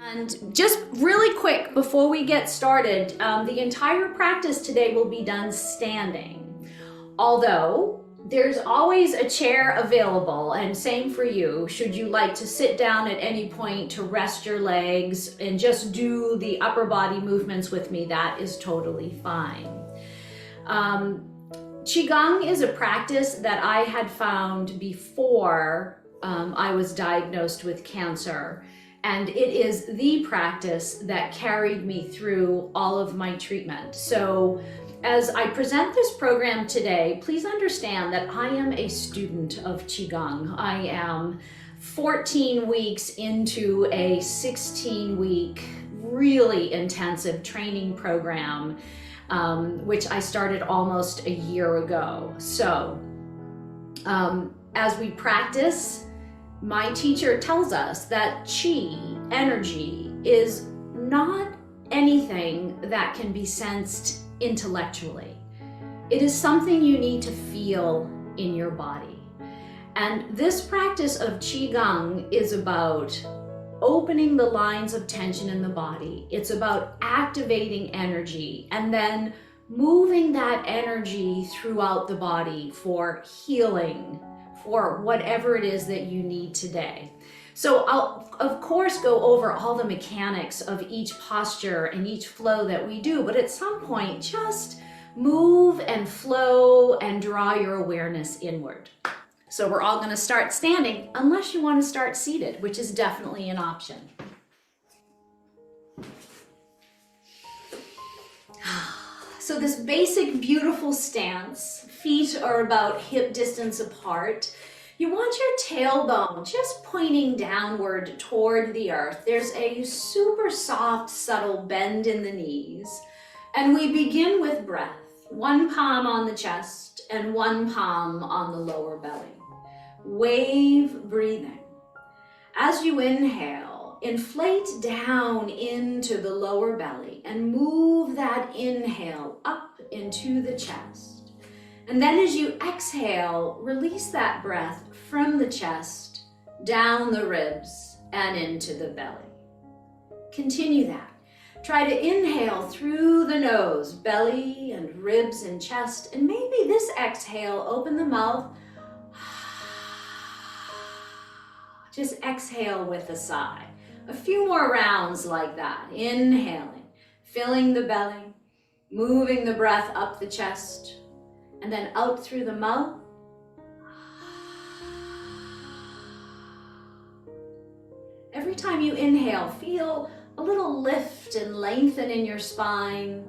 And just really quick before we get started, the entire practice today will be done standing. Although there's always a chair available, and same for you, should you like to sit down at any point to rest your legs and just do the upper body movements with me, that is totally fine. Qigong is a practice that I had found before I was diagnosed with cancer. And it is the practice that carried me through all of my treatment. So as I present this program today, please understand that I am a student of Qigong. I am 14 weeks into a 16-week, really intensive training program, which I started almost a year ago. So as we practice, my teacher tells us that Qi, energy, is not anything that can be sensed intellectually. It is something you need to feel in your body. And this practice of Qigong is about opening the lines of tension in the body. It's about activating energy and then moving that energy throughout the body for healing, or whatever it is that you need today. So I'll, of course, go over all the mechanics of each posture and each flow that we do, but at some point, just move and flow and draw your awareness inward. So we're all gonna start standing, unless you wanna start seated, which is definitely an option. So this basic, beautiful stance, feet are about hip distance apart. You want your tailbone just pointing downward toward the earth. There's a super soft, subtle bend in the knees. And we begin with breath. One palm on the chest and one palm on the lower belly. Wave breathing. As you inhale, inflate down into the lower belly and move that inhale up into the chest. And then as you exhale, release that breath from the chest, down the ribs, and into the belly. Continue that. Try to inhale through the nose, belly and ribs and chest, and maybe this exhale, open the mouth. Just exhale with a sigh. A few more rounds like that. Inhaling, filling the belly, moving the breath up the chest, and then out through the mouth. Every time you inhale, feel a little lift and lengthen in your spine.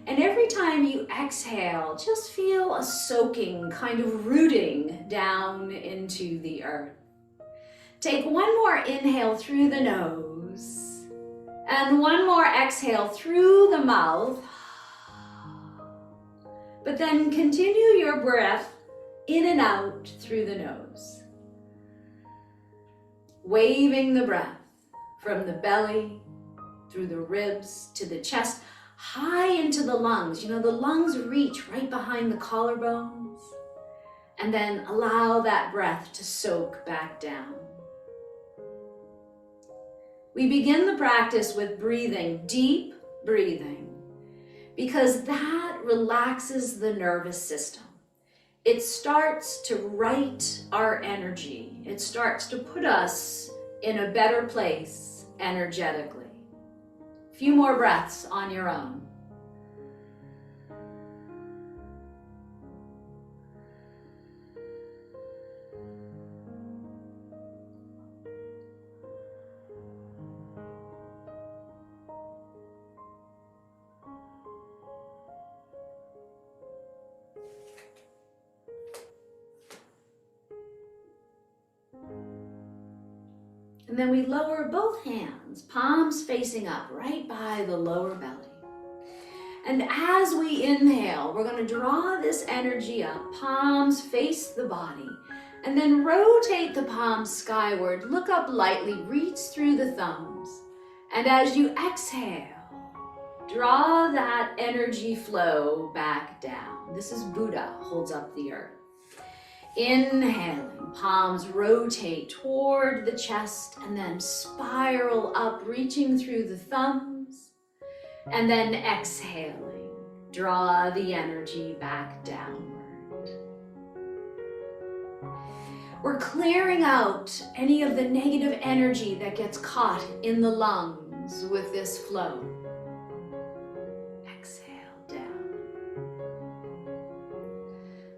And every time you exhale, just feel a soaking, kind of rooting down into the earth. Take one more inhale through the nose and one more exhale through the mouth. But then continue your breath in and out through the nose. Waving the breath from the belly, through the ribs, to the chest, high into the lungs. You know, the lungs reach right behind the collarbones. And then allow that breath to soak back down. We begin the practice with breathing, deep breathing, because that relaxes the nervous system. It starts to right our energy. It starts to put us in a better place energetically. A few more breaths on your own. And then we lower both hands, palms facing up, right by the lower belly. And as we inhale, we're going to draw this energy up, palms face the body, and then rotate the palms skyward, look up lightly, reach through the thumbs. And as you exhale, draw that energy flow back down. This is Buddha, holds up the earth. Inhaling, palms rotate toward the chest and then spiral up, reaching through the thumbs. And then exhaling, draw the energy back downward. We're clearing out any of the negative energy that gets caught in the lungs with this flow. Exhale down.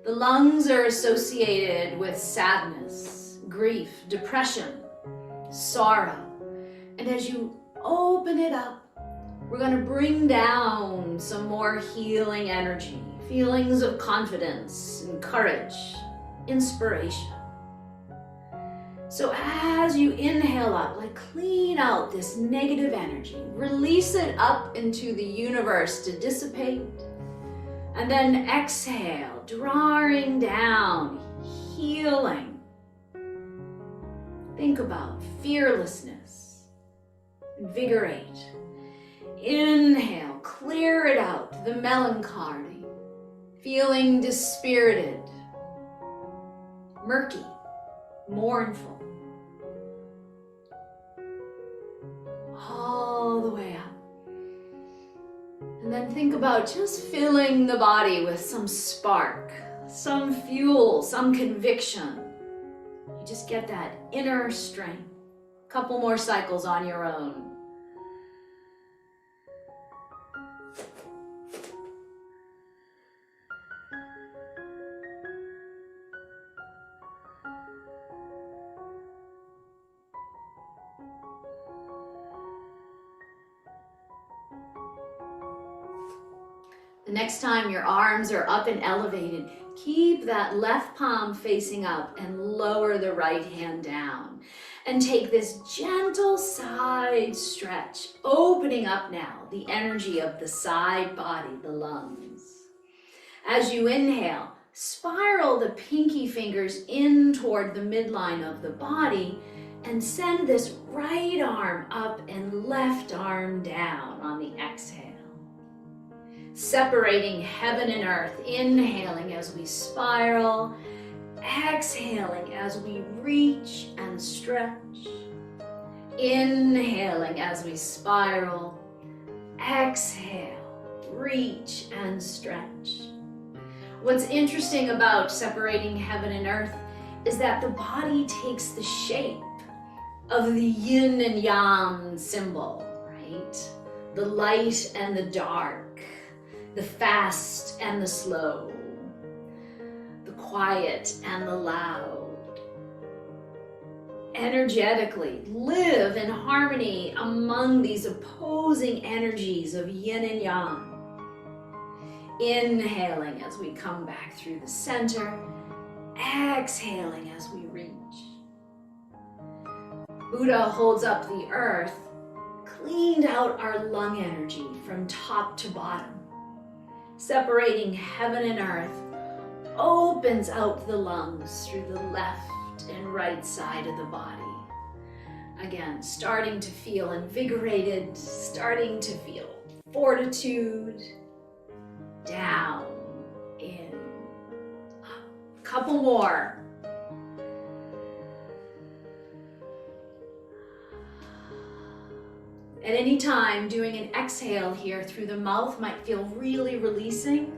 The lungs are associated with sadness, grief, depression, sorrow. And as you open it up, we're going to bring down some more healing energy, feelings of confidence and courage, inspiration. So as you inhale up, like clean out this negative energy, release it up into the universe to dissipate, and then exhale, drawing down, healing. Think about fearlessness, invigorate. Inhale, clear it out, the melancholy, feeling dispirited, murky, mournful. All the way up. And then think about just filling the body with some spark, some fuel, some conviction. You just get that inner strength. A couple more cycles on your own. The next time your arms are up and elevated, keep that left palm facing up and lower the right hand down. And take this gentle side stretch, opening up now the energy of the side body, the lungs. As you inhale, spiral the pinky fingers in toward the midline of the body and send this right arm up and left arm down on the exhale. Separating heaven and earth, inhaling as we spiral, exhaling as we reach and stretch. Inhaling as we spiral, exhale, reach and stretch. What's interesting about separating heaven and earth is that the body takes the shape of the yin and yang symbol, right? The light and the dark, the fast and the slow, the quiet and the loud. Energetically live in harmony among these opposing energies of yin and yang. Inhaling as we come back through the center, exhaling as we reach. Buddha holds up the earth, cleaned out our lung energy from top to bottom. Separating heaven and earth opens out the lungs through the left and right side of the body. Again, starting to feel invigorated, starting to feel fortitude. Down, in, up. Couple more. At any time, doing an exhale here through the mouth might feel really releasing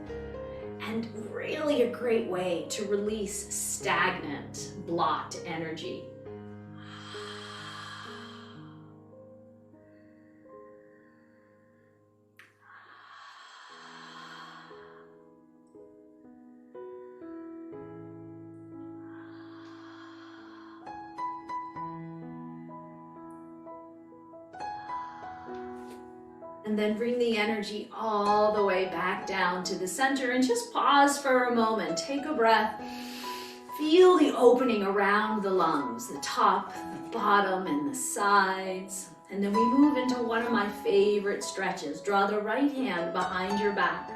and really a great way to release stagnant, blocked energy. And then bring the energy all the way back down to the center and just pause for a moment. Take a breath. Feel the opening around the lungs, the top, the bottom, and the sides. And then we move into one of my favorite stretches. Draw the right hand behind your back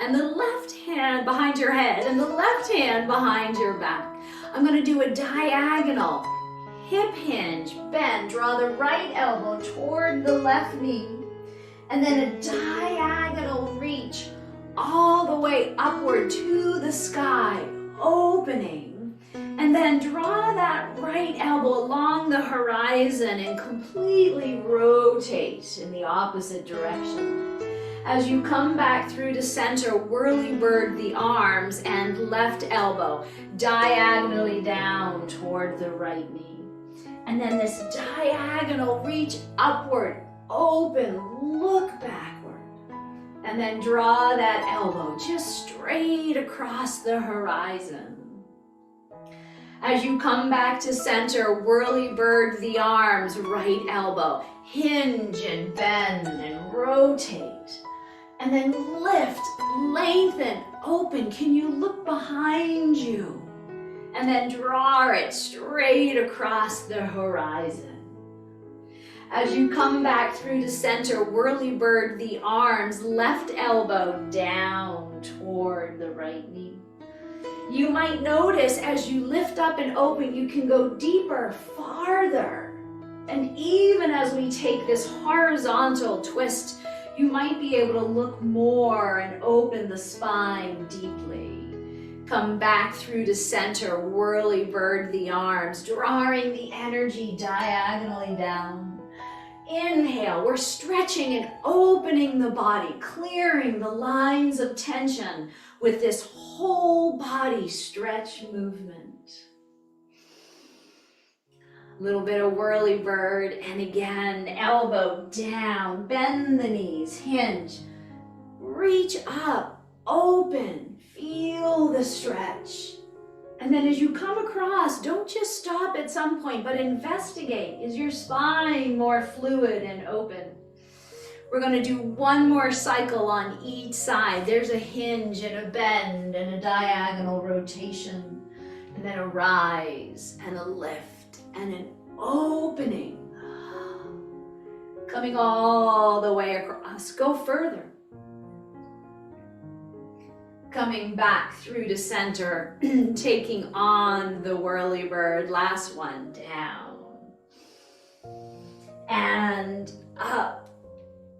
and the left hand behind your head and the left hand behind your back. I'm going to do a diagonal hip hinge, bend. Draw the right elbow toward the left knee. And then a diagonal reach all the way upward to the sky, opening. And then draw that right elbow along the horizon and completely rotate in the opposite direction. As you come back through to center, whirly-bird the arms and left elbow diagonally down toward the right knee. And then this diagonal reach upward, open, look backward. And then draw that elbow just straight across the horizon. As you come back to center, whirly-bird the arms, right elbow, hinge and bend and rotate. And then lift, lengthen, open. Can you look behind you? And then draw it straight across the horizon. As you come back through to center, whirly-bird the arms, left elbow down toward the right knee. You might notice as you lift up and open, you can go deeper, farther. And even as we take this horizontal twist, you might be able to look more and open the spine deeply. Come back through to center, whirly-bird the arms, drawing the energy diagonally down. Inhale, we're stretching and opening the body, clearing the lines of tension with this whole body stretch movement. A little bit of whirly-bird, and again, elbow down, bend the knees, hinge, reach up, open, feel the stretch. And then as you come across, don't just stop at some point, but investigate. Is your spine more fluid and open? We're going to do one more cycle on each side. There's a hinge and a bend and a diagonal rotation, and then a rise and a lift and an opening. Coming all the way across. Go further. Coming back through to center, taking on the whirly-bird. Last one, down. And up,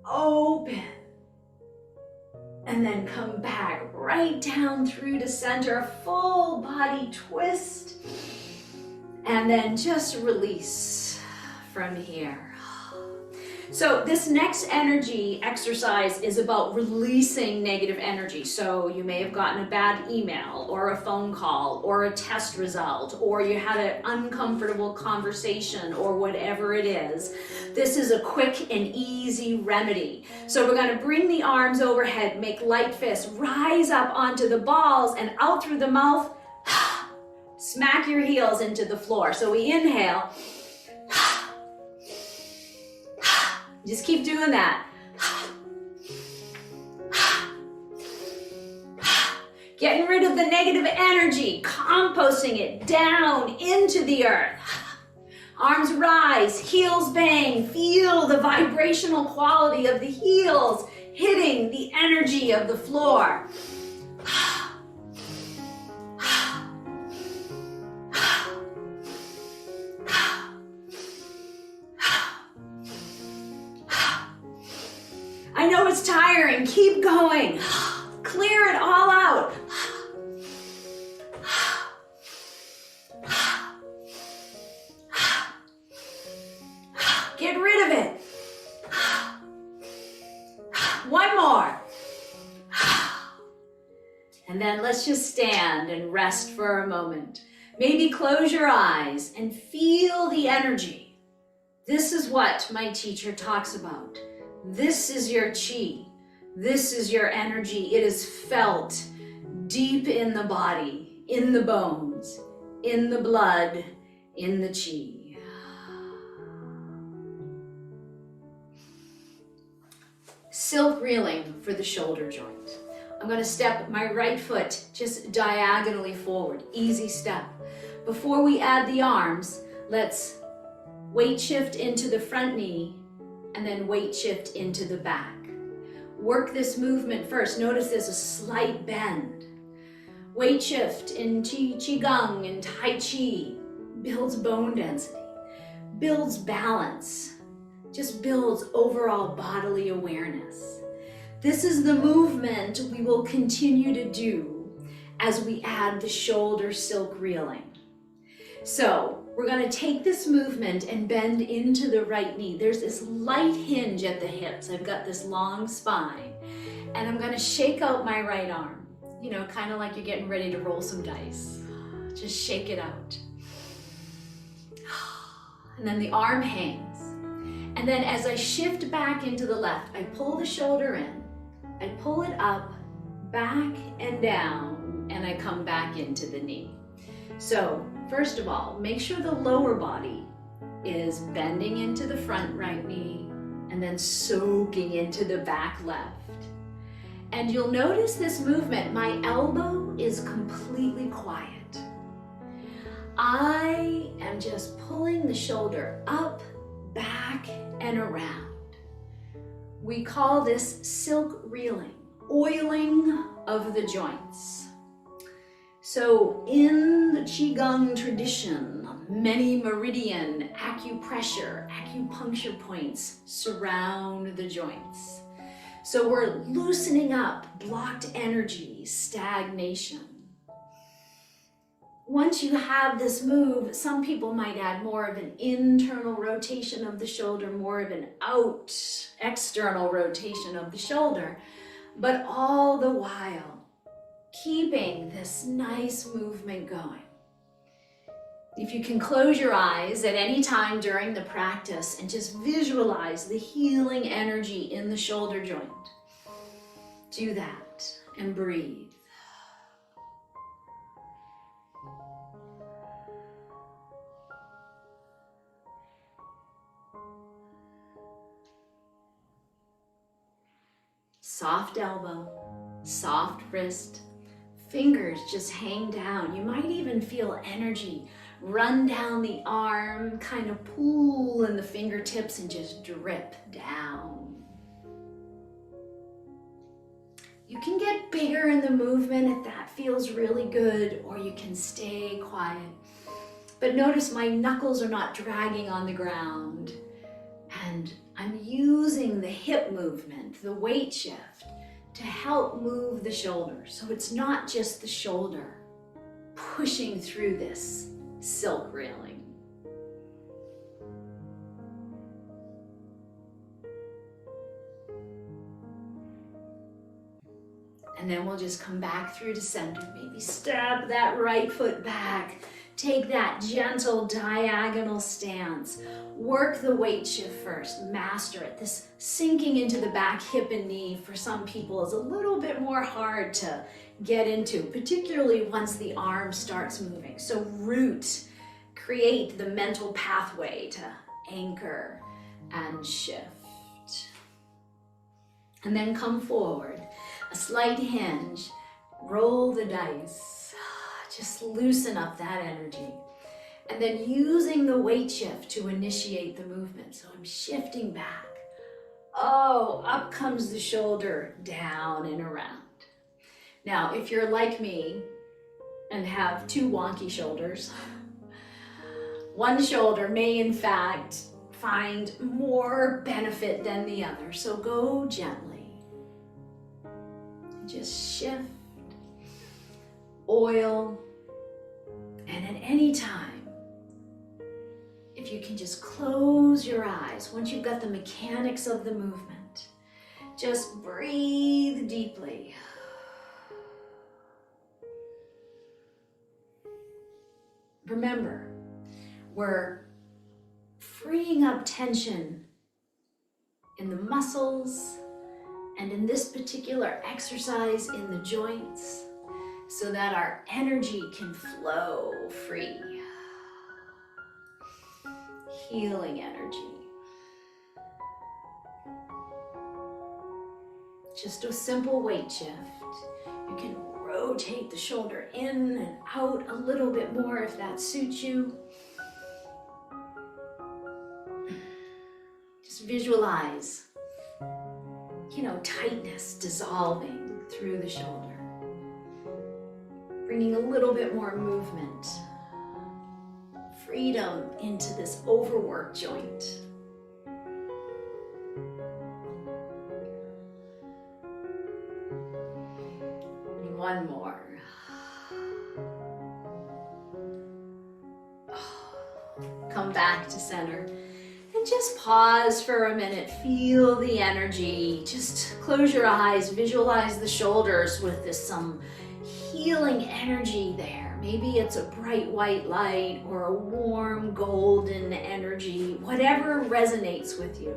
open. And then come back right down through to center, a full body twist. And then just release from here. So this next energy exercise is about releasing negative energy. So you may have gotten a bad email or a phone call or a test result, or you had an uncomfortable conversation or whatever it is. This is a quick and easy remedy. So we're going to bring the arms overhead, make light fists, rise up onto the balls and out through the mouth. Smack your heels into the floor. So we inhale. Just keep doing that. Getting rid of the negative energy, composting it down into the earth. Arms rise, heels bang. Feel the vibrational quality of the heels hitting the energy of the floor. I know it's tiring. Keep going. Clear it all out. Get rid of it. One more. And then let's just stand and rest for a moment. Maybe close your eyes and feel the energy. This is what my teacher talks about. This is your chi. This is your energy. It is felt deep in the body, in the bones, in the blood, in the chi. Silk reeling for the shoulder joint. I'm going to step my right foot just diagonally forward. Easy step. Before we add the arms, let's weight shift into the front knee and then weight shift into the back. Work this movement first. Notice there's a slight bend. Weight shift in Qigong and Tai Chi builds bone density, builds balance, just builds overall bodily awareness. This is the movement we will continue to do as we add the shoulder silk reeling. So we're going to take this movement and bend into the right knee. There's this light hinge at the hips. I've got this long spine, and I'm going to shake out my right arm, you know, kind of like you're getting ready to roll some dice. Just shake it out. And then the arm hangs. And then as I shift back into the left, I pull the shoulder in, I pull it up, back and down, and I come back into the knee. So first of all, make sure the lower body is bending into the front right knee and then soaking into the back left. And you'll notice this movement, my elbow is completely quiet. I am just pulling the shoulder up, back, and around. We call this silk reeling, oiling of the joints. So in the Qigong tradition, many meridian acupressure, acupuncture points surround the joints. So we're loosening up blocked energy, stagnation. Once you have this move, some people might add more of an internal rotation of the shoulder, more of an external rotation of the shoulder, but all the while keeping this nice movement going. If you can close your eyes at any time during the practice and just visualize the healing energy in the shoulder joint, do that and breathe. Soft elbow, soft wrist, fingers just hang down. You might even feel energy run down the arm, kind of pool in the fingertips and just drip down. You can get bigger in the movement if that feels really good, or you can stay quiet. But notice my knuckles are not dragging on the ground, and I'm using the hip movement, the weight shift, to help move the shoulder. So it's not just the shoulder pushing through this silk reeling. And then we'll just come back through to center. Maybe step that right foot back. Take that gentle diagonal stance. Work the weight shift first, master it. This sinking into the back hip and knee for some people is a little bit more hard to get into, particularly once the arm starts moving. So root, create the mental pathway to anchor and shift. And then come forward, a slight hinge, roll the dice. Just loosen up that energy. And then using the weight shift to initiate the movement. So I'm shifting back. Oh, up comes the shoulder, down and around. Now, if you're like me and have two wonky shoulders, one shoulder may in fact find more benefit than the other. So go gently. Just shift. Oil, and at any time, if you can just close your eyes, once you've got the mechanics of the movement, just breathe deeply. Remember, we're freeing up tension in the muscles and in this particular exercise in the joints, so that our energy can flow free. Healing energy. Just a simple weight shift. You can rotate the shoulder in and out a little bit more if that suits you. Just visualize, tightness dissolving through the shoulder. Bringing a little bit more movement, freedom into this overworked joint. And one more. Come back to center. And just pause for a minute. Feel the energy. Just close your eyes. Visualize the shoulders with some healing energy there. Maybe it's a bright white light or a warm golden energy. Whatever resonates with you.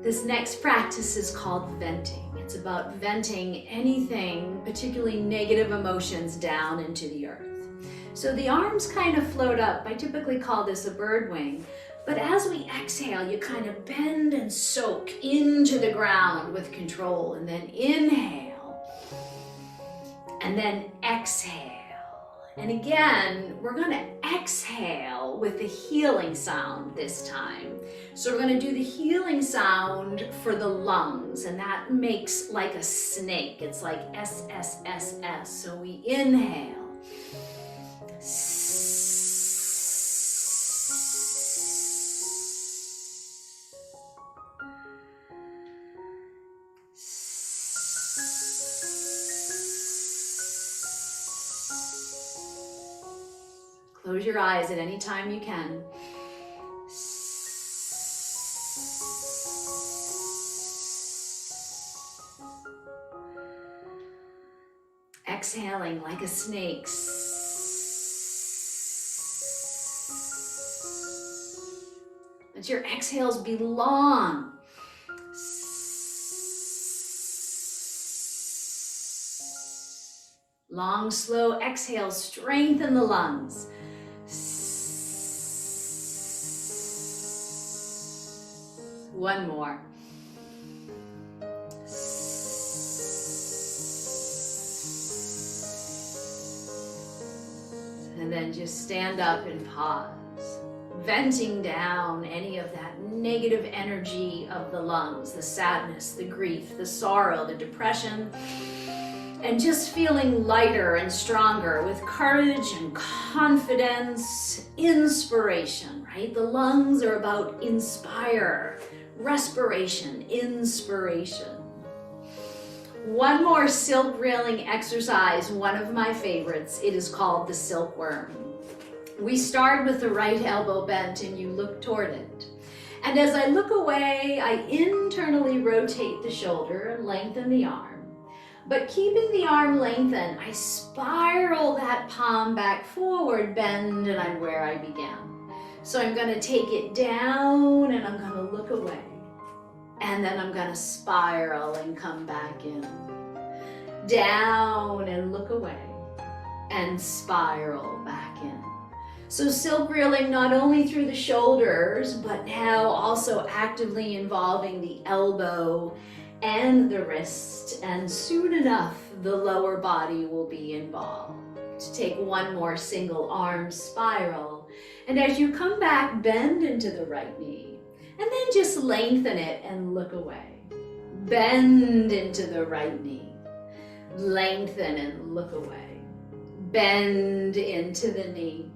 This next practice is called venting. It's about venting anything, particularly negative emotions, down into the earth. So the arms kind of float up. I typically call this a bird wing. But as we exhale, you kind of bend and soak into the ground with control. And then inhale. And then exhale. And again, we're going to exhale with the healing sound this time. So we're going to do the healing sound for the lungs. And that makes like a snake. It's like S, S, S, S. So we inhale. Close your eyes at any time you can. Exhaling like a snake. Let your exhales be long. Long, slow exhales strengthen the lungs. One more. And then just stand up and pause. Venting down any of that negative energy of the lungs, the sadness, the grief, the sorrow, the depression, and just feeling lighter and stronger with courage and confidence, inspiration, right? The lungs are about inspire, respiration, inspiration. One more silk railing exercise, one of my favorites. It is called the silkworm. We start with the right elbow bent and you look toward it. And as I look away, I internally rotate the shoulder and lengthen the arm. But keeping the arm lengthened, I spiral that palm back forward, bend, and I'm where I began. So I'm going to take it down and I'm going to look away. And then I'm going to spiral and come back in. Down and look away. And spiral back in. So silk reeling not only through the shoulders, but now also actively involving the elbow and the wrist, and soon enough the lower body will be involved. Take one more single arm spiral, and as you come back, bend into the right knee, and then just lengthen it and look away. Bend into the right knee, lengthen and look away. Bend into the knee,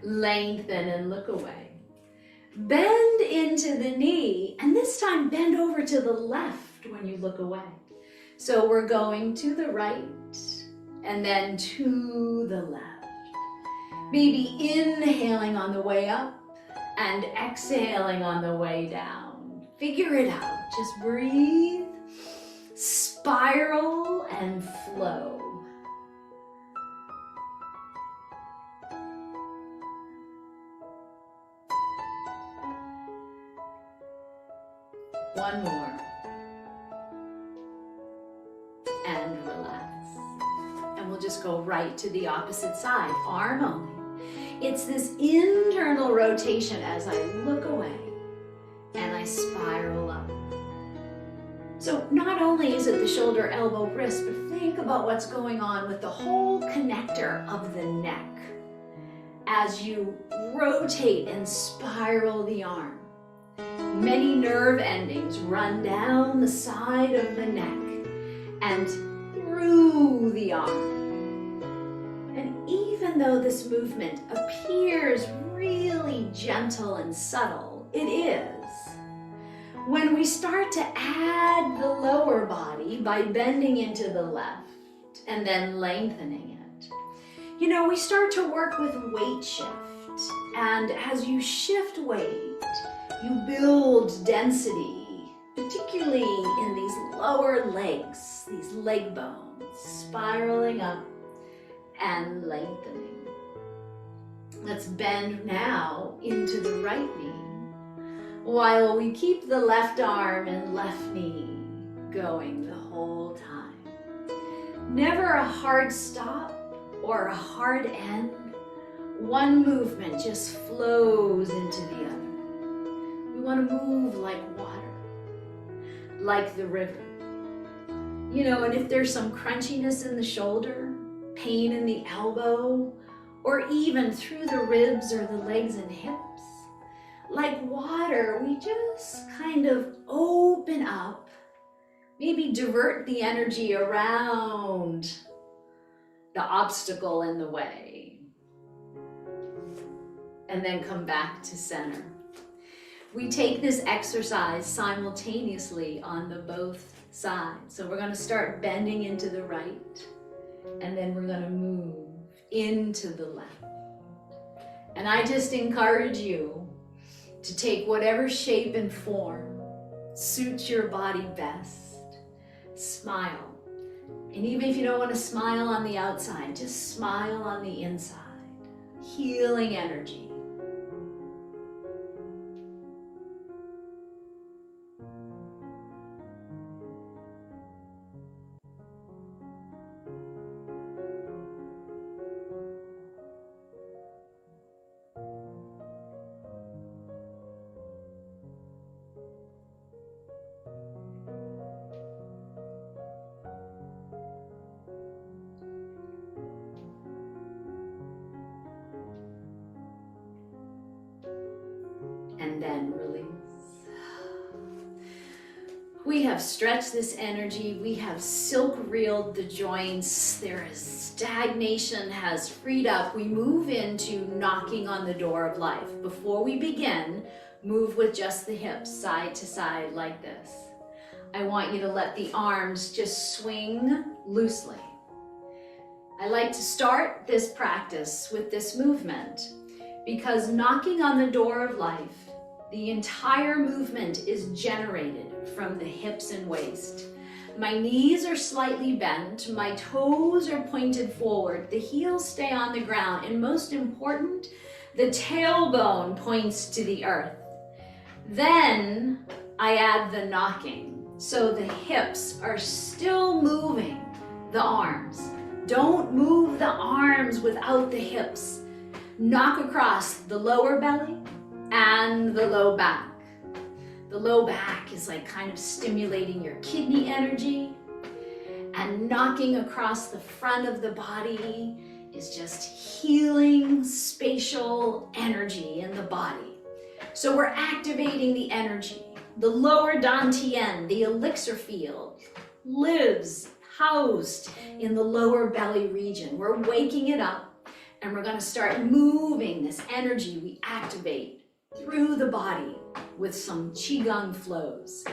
lengthen and look away. Bend into the knee, and this time bend over to the left when you look away. So we're going to the right and then to the left. Maybe inhaling on the way up and exhaling on the way down. Figure it out. Just breathe, spiral, and flow. One more. And relax. And we'll just go right to the opposite side, arm only. It's this internal rotation as I look away and I spiral up. So not only is it the shoulder, elbow, wrist, but think about what's going on with the whole connector of the neck as you rotate and spiral the arm. Many nerve endings run down the side of the neck and through the arm. And even though this movement appears really gentle and subtle, it is. When we start to add the lower body by bending into the left and then lengthening it, we start to work with weight shift. And as you shift weight, you build density, particularly in these lower legs, these leg bones, spiraling up and lengthening. Let's bend now into the right knee, while we keep the left arm and left knee going the whole time. Never a hard stop or a hard end. One movement just flows into the other. We want to move like water, like the river. You know, and if there's some crunchiness in the shoulder, pain in the elbow, or even through the ribs or the legs and hips, like water, we just kind of open up, maybe divert the energy around the obstacle in the way, and then come back to center. We take this exercise simultaneously on the both sides. So we're going to start bending into the right, and then we're going to move into the left. And I just encourage you to take whatever shape and form suits your body best. Smile. And even if you don't want to smile on the outside, just smile on the inside. Healing energy. And then release. We have stretched this energy. We have silk reeled the joints. There is stagnation has freed up. We move into knocking on the door of life. Before we begin, move with just the hips side to side like this. I want you to let the arms just swing loosely. I like to start this practice with this movement because knocking on the door of life, the entire movement is generated from the hips and waist. My knees are slightly bent, my toes are pointed forward, the heels stay on the ground, and most important, the tailbone points to the earth. Then I add the knocking, so the hips are still moving the arms. Don't move the arms without the hips. Knock across the lower belly and the low back. The low back is like kind of stimulating your kidney energy, and knocking across the front of the body is just healing spatial energy in the body. So we're activating the energy. The lower dantian, the elixir field, lives housed in the lower belly region. We're waking it up, and we're going to start moving this energy we activate through the body with some Qigong flows.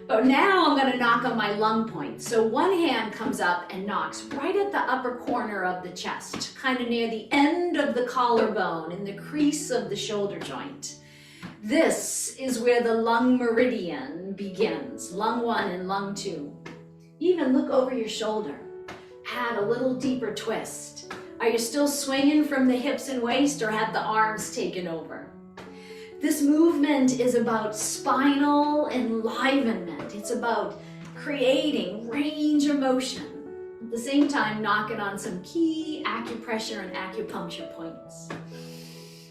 But now I'm going to knock on my lung point. So one hand comes up and knocks right at the upper corner of the chest, kind of near the end of the collarbone in the crease of the shoulder joint. This is where the lung meridian begins, lung 1 and lung 2. Even look over your shoulder, add a little deeper twist. Are you still swinging from the hips and waist, or have the arms taken over? This movement is about spinal enlivenment. It's about creating range of motion. At the same time, knocking on some key acupressure and acupuncture points.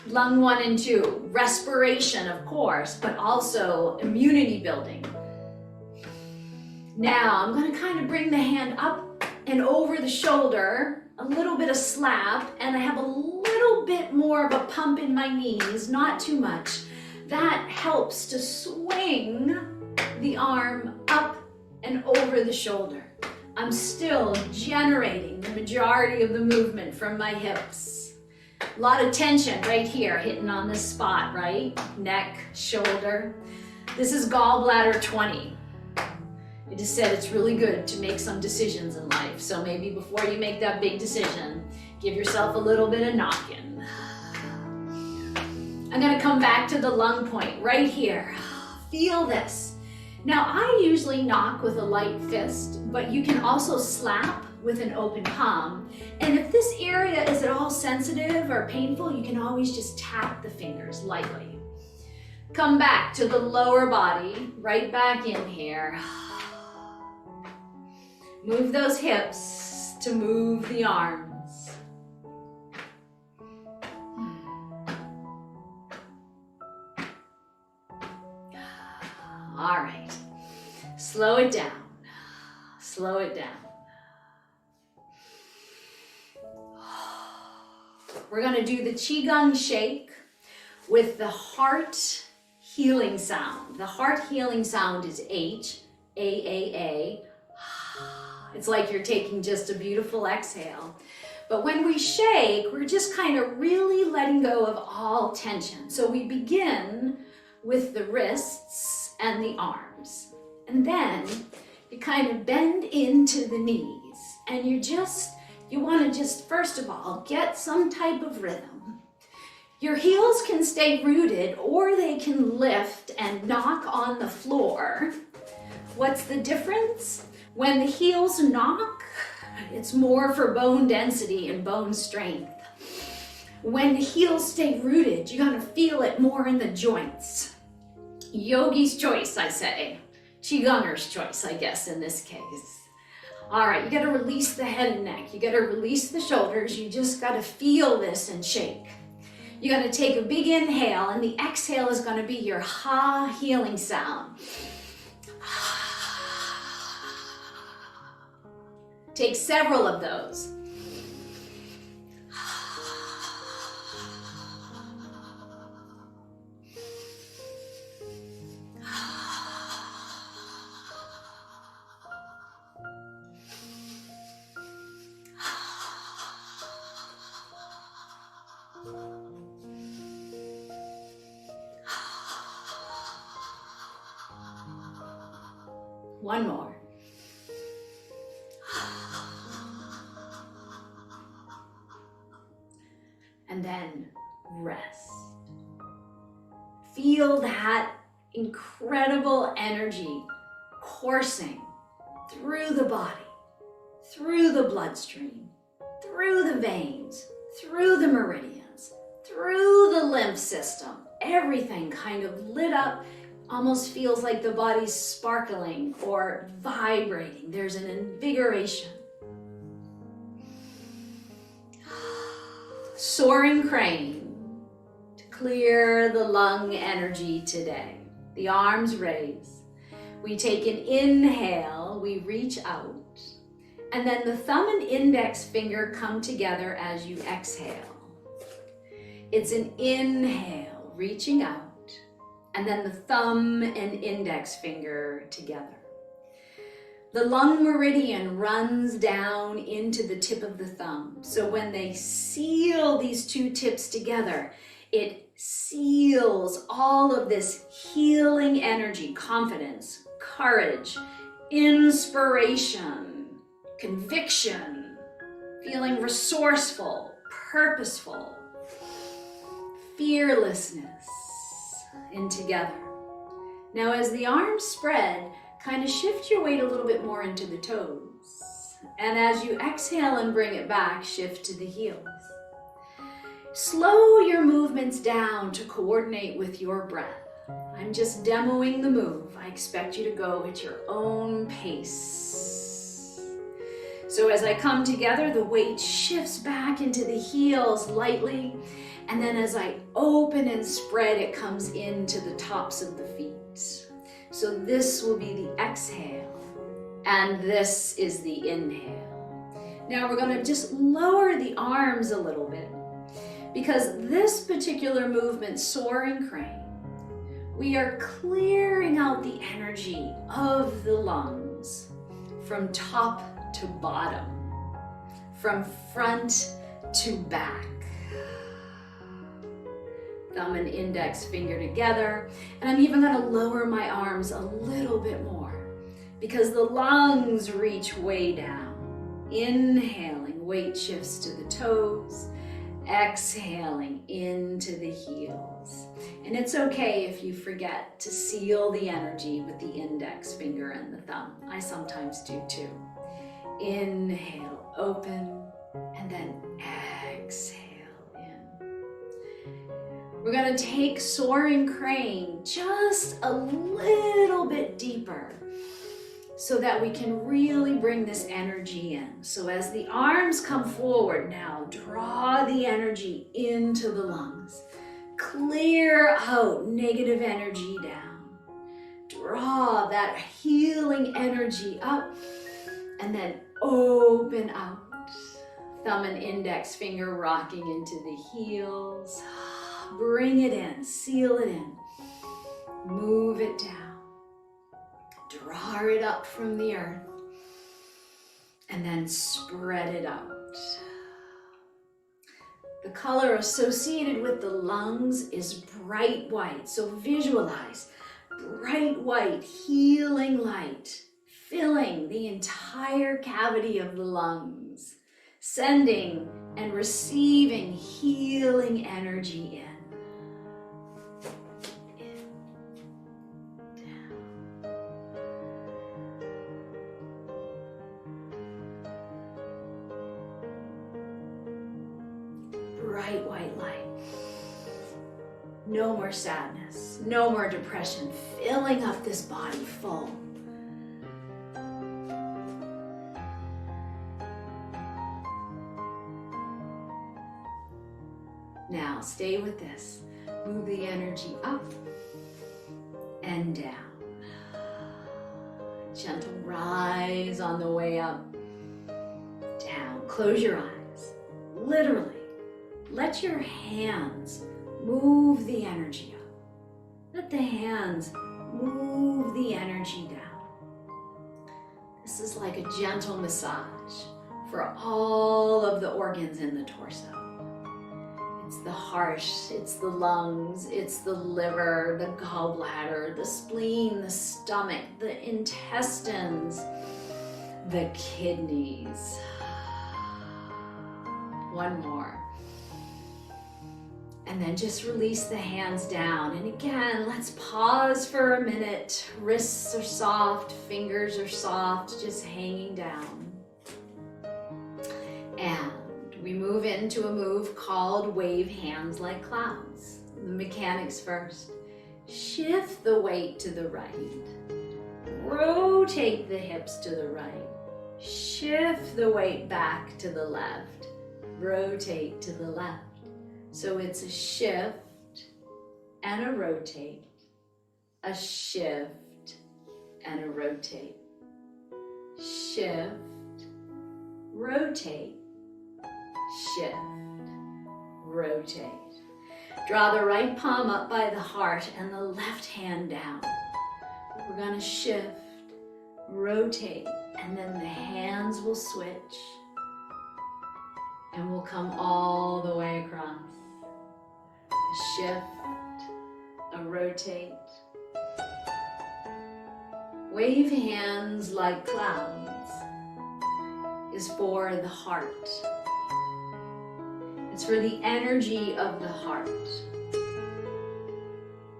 Lung 1 and 2, respiration, of course, but also immunity building. Now, I'm going to kind of bring the hand up and over the shoulder, a little bit of slap, and I have a little bit more of a pump in my knees, not too much. That helps to swing the arm up and over the shoulder. I'm still generating the majority of the movement from my hips. A lot of tension right here, hitting on this spot, right? Neck, shoulder. This is gallbladder 20. I just said it's really good to make some decisions in life. So maybe before you make that big decision, give yourself a little bit of knocking. I'm gonna come back to the lung point right here. Feel this. Now, I usually knock with a light fist, but you can also slap with an open palm. And if this area is at all sensitive or painful, you can always just tap the fingers lightly. Come back to the lower body, right back in here. Move those hips to move the arms. All right, slow it down, slow it down. We're gonna do the Qigong shake with the heart healing sound. The heart healing sound is H, A. It's like you're taking just a beautiful exhale. But when we shake, we're just kind of really letting go of all tension. So we begin with the wrists and the arms. And then you kind of bend into the knees. And you want to just, first of all, get some type of rhythm. Your heels can stay rooted or they can lift and knock on the floor. What's the difference? When the heels knock, it's more for bone density and bone strength. When the heels stay rooted, you're gonna feel it more in the joints. Yogi's choice, I say. Qigonger's choice, I guess, in this case. All right, you gotta release the head and neck. You gotta release the shoulders. You just gotta feel this and shake. You're gonna take a big inhale, and the exhale is gonna be your ha healing sound. Take several of those. One more. And then rest. Feel that incredible energy coursing through the body, through the bloodstream, through the veins, through the meridians, through the lymph system. Everything kind of lit up, almost feels like the body's sparkling or vibrating. There's an invigoration. Soaring crane to clear the lung energy today. The arms raise. We take an inhale, we reach out, and then the thumb and index finger come together as you exhale. It's an inhale, reaching out, and then the thumb and index finger together. The lung meridian runs down into the tip of the thumb. So when they seal these two tips together, it seals all of this healing energy, confidence, courage, inspiration, conviction, feeling resourceful, purposeful, fearlessness, and together. Now as the arms spread, kind of shift your weight a little bit more into the toes. And as you exhale and bring it back, shift to the heels. Slow your movements down to coordinate with your breath. I'm just demoing the move. I expect you to go at your own pace. So as I come together, the weight shifts back into the heels lightly. And then as I open and spread, it comes into the tops of the feet. So this will be the exhale, and this is the inhale. Now we're going to just lower the arms a little bit, because this particular movement, soaring crane, we are clearing out the energy of the lungs from top to bottom, from front to back. Thumb and index finger together, and I'm even going to lower my arms a little bit more because the lungs reach way down. Inhaling, weight shifts to the toes. Exhaling into the heels. And it's okay if you forget to seal the energy with the index finger and the thumb. I sometimes do too. Inhale, open, and then exhale in. We're going to take soaring crane just a little bit deeper so that we can really bring this energy in. So as the arms come forward now, draw the energy into the lungs. Clear out negative energy down. Draw that healing energy up and then open out. Thumb and index finger rocking into the heels. Bring it in, seal it in. Move it down. Draw it up from the earth and then spread it out. The color associated with the lungs is bright white, so visualize bright white healing light filling the entire cavity of the lungs, sending and receiving healing energy in. Bright white light. No more sadness, no more depression, filling up this body full. Now stay with this. Move the energy up and down. Gentle rise on the way up. Down. Close your eyes. Literally. Let your hands move the energy up. Let the hands move the energy down. This is like a gentle massage for all of the organs in the torso. It's the heart, it's the lungs, it's the liver, the gallbladder, the spleen, the stomach, the intestines, the kidneys. One more. And then just release the hands down. And again, let's pause for a minute. Wrists are soft, fingers are soft, just hanging down. And we move into a move called wave hands like clouds. The mechanics first. Shift the weight to the right. Rotate the hips to the right. Shift the weight back to the left. Rotate to the left. So it's a shift and a rotate, a shift and a rotate, shift, rotate, shift, rotate. Draw the right palm up by the heart and the left hand down. We're going to shift, rotate, and then the hands will switch and we'll come all the way across. A shift, a rotate. Wave hands like clouds is for the heart. It's for the energy of the heart.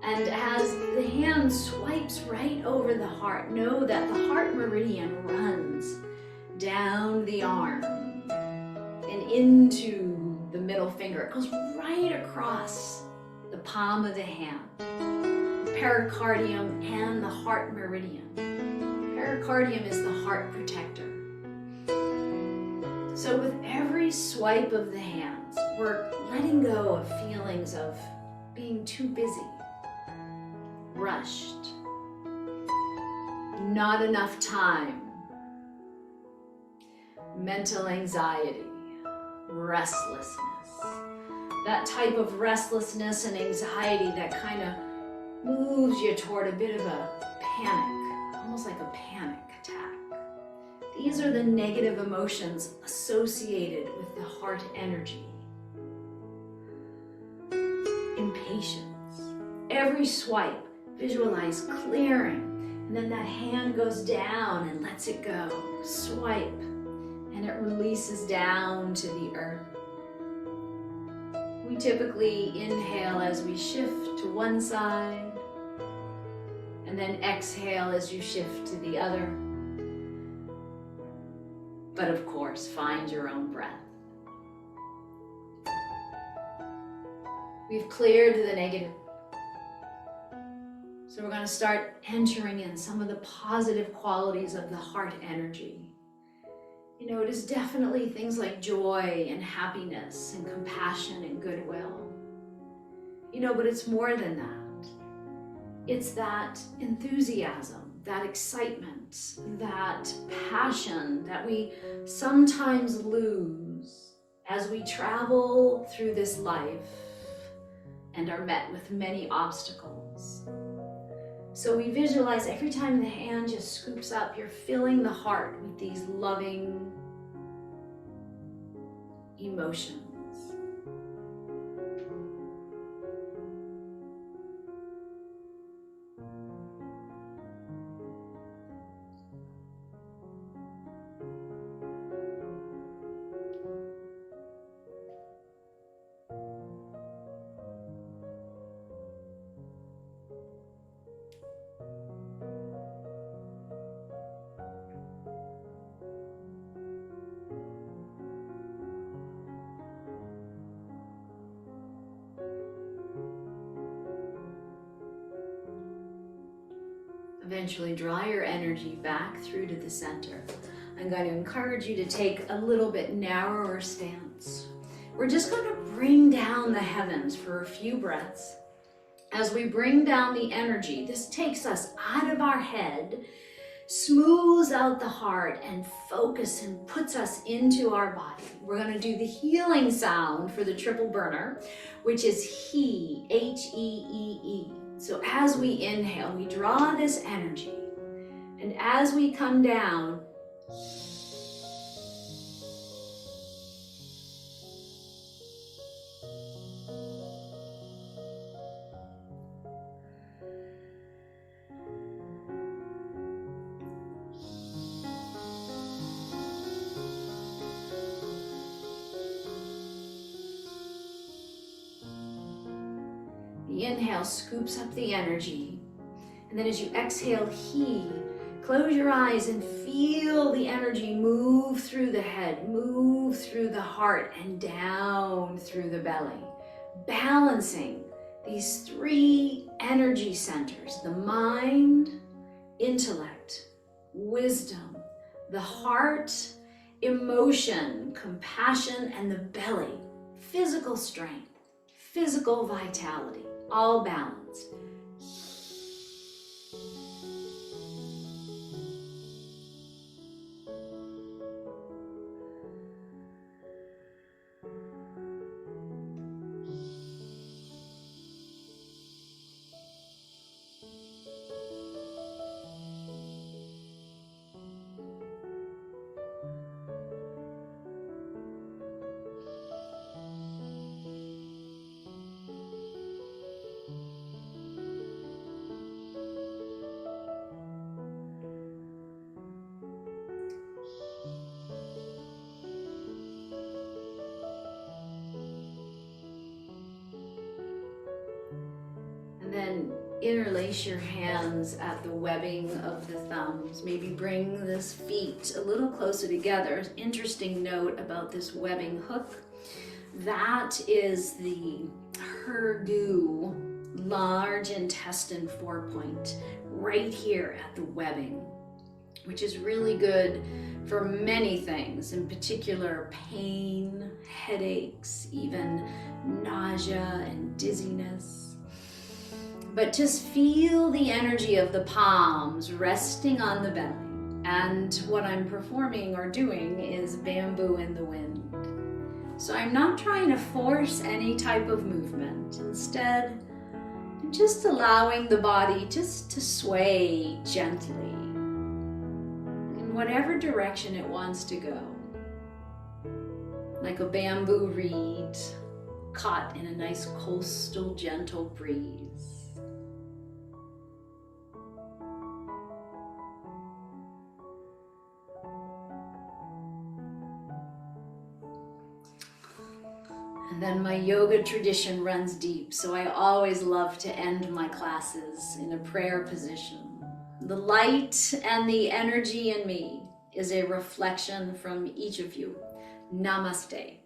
And as the hand swipes right over the heart, know that the heart meridian runs down the arm and into the middle finger. It goes right across the palm of the hand, the pericardium and the heart meridian. Pericardium is the heart protector. So with every swipe of the hands, we're letting go of feelings of being too busy, rushed, not enough time, mental anxiety, restlessness. That type of restlessness and anxiety that kind of moves you toward a bit of a panic, almost like a panic attack. These are the negative emotions associated with the heart energy. Impatience. Every swipe, visualize clearing, and then that hand goes down and lets it go. Swipe, and it releases down to the earth. We typically inhale as we shift to one side, and then exhale as you shift to the other. But of course, find your own breath. We've cleared the negative. So we're going to start entering in some of the positive qualities of the heart energy. You know, it is definitely things like joy and happiness and compassion and goodwill. You know, but it's more than that. It's that enthusiasm, that excitement, that passion that we sometimes lose as we travel through this life and are met with many obstacles. So we visualize every time the hand just scoops up, you're filling the heart with these loving emotions. Eventually draw your energy back through to the center. I'm going to encourage you to take a little bit narrower stance. We're just going to bring down the heavens for a few breaths. As we bring down the energy, this takes us out of our head, smooths out the heart, and focus and puts us into our body. We're going to do the healing sound for the triple burner, which is He, H-E-E-E. So as we inhale, we draw this energy, and as we come down, the inhale scoops up the energy, and then as you exhale, He, close your eyes and feel the energy move through the head, move through the heart, and down through the belly, balancing these three energy centers: the mind, intellect, wisdom, the heart, emotion, compassion, and the belly, physical strength, physical vitality, all balanced. And then interlace your hands at the webbing of the thumbs. Maybe bring this feet a little closer together. Interesting note about this webbing hook. That is the Hergu, large intestine 4-point, right here at the webbing, which is really good for many things, in particular pain, headaches, even nausea and dizziness. But just feel the energy of the palms resting on the belly. And what I'm performing or doing is bamboo in the wind. So I'm not trying to force any type of movement. Instead, I'm just allowing the body just to sway gently in whatever direction it wants to go. Like a bamboo reed caught in a nice coastal gentle breeze. And then my yoga tradition runs deep, so I always love to end my classes in a prayer position. The light and the energy in me is a reflection from each of you. Namaste.